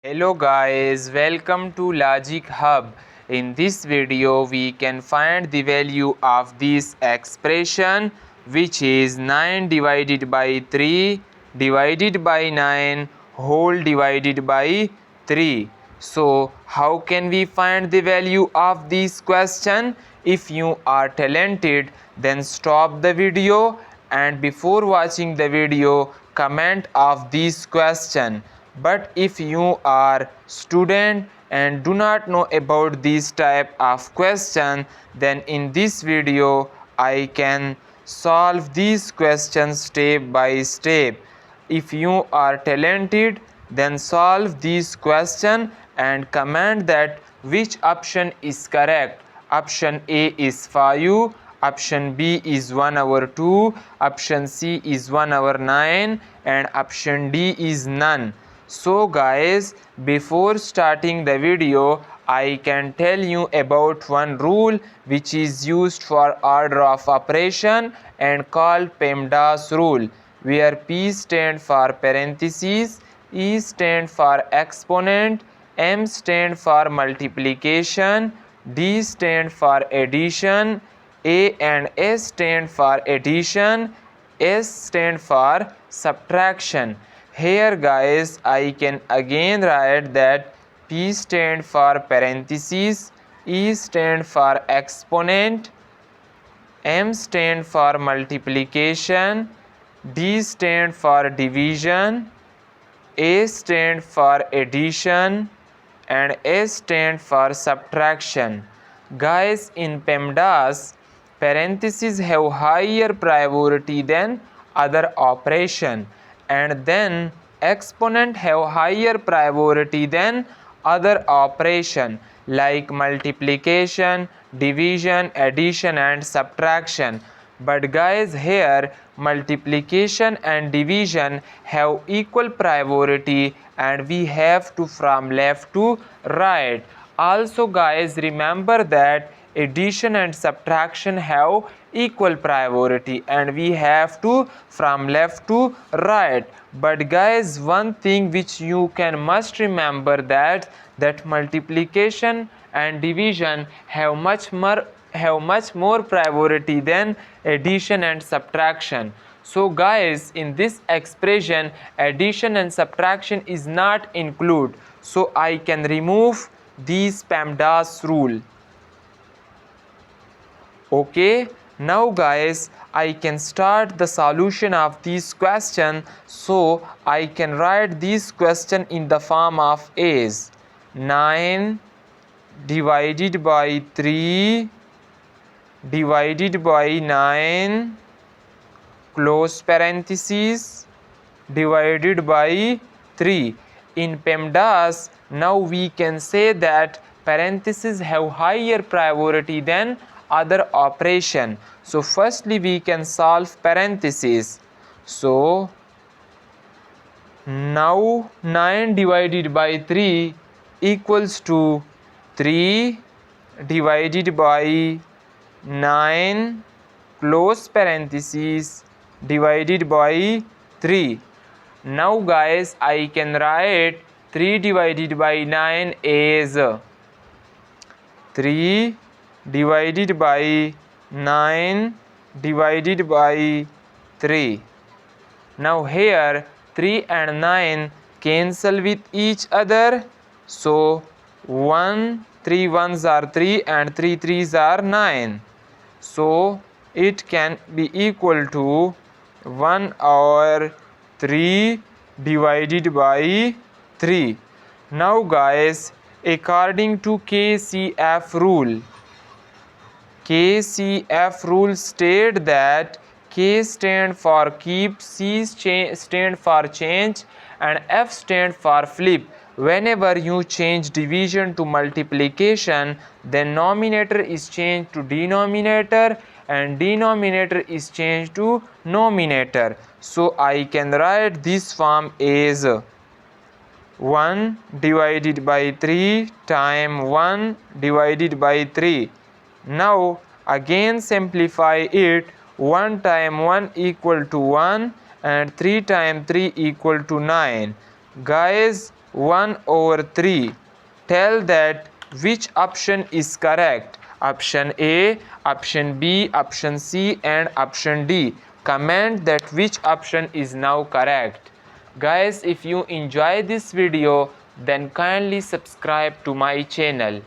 Hello guys, welcome to Logic Hub. In this video we can find the value of this expression, which is 9 divided by 3 divided by 9 whole divided by 3. So how can we find the value of this question? If you are talented, then stop the video and before watching the video comment of this question. But if you are student and do not know about this type of question, then in this video I can solve these questions step by step. If you are talented, then solve this question and comment that which option is correct. Option A is 5, option B is 1/2, option C is 1/9, and option D is none. So guys, before starting the video, I can tell you about one rule which is used for order of operation and called PEMDAS rule, where P stand for parentheses, E stand for exponent, M stand for multiplication, D stand for addition, A and S stand for addition, S stand for subtraction. Here guys, I can again write that P stand for parentheses, E stand for exponent, M stand for multiplication, D stand for division, A stand for addition, and S stand for subtraction. Guys, in PEMDAS, parentheses have higher priority than other operation, and then exponent have higher priority than other operation like multiplication, division, addition and subtraction. But guys, here multiplication and division have equal priority and we have to from left to right. Also guys, remember that addition and subtraction have equal priority and we have to from left to right. But guys, one thing which you can must remember that multiplication and division have much more priority than addition and subtraction. So guys, in this expression addition and subtraction is not included, so I can remove these PEMDAS rule. Okay, now guys, I can start the solution of this question. So I can write this question in the form of as 9 divided by 3 divided by 9 close parentheses divided by 3. In PEMDAS, now we can say that parentheses have higher priority than other operation. So firstly we can solve parentheses. So now 9 divided by 3 equals to 3 divided by 9 close parentheses divided by 3. Now guys, I can write 3 divided by 9 as 3 divided by 9 divided by 3. Now here 3 and 9 cancel with each other. So 3 ones are 3 and 3 threes are 9. So it can be equal to 1/3 divided by 3. Now guys, according to KCF rule state that K stand for keep, C stand for change and F stand for flip. Whenever you change division to multiplication, then numerator is changed to denominator and denominator is changed to numerator. So I can write this form as 1 divided by 3 times 1 divided by 3. Now again simplify it. 1 times 1 equal to 1 and 3 times 3 equal to 9. Guys, 1 over 3. Tell that which option is correct. Option A, option B, option C and option D. Comment that which option is now correct. Guys, if you enjoy this video, then kindly subscribe to my channel.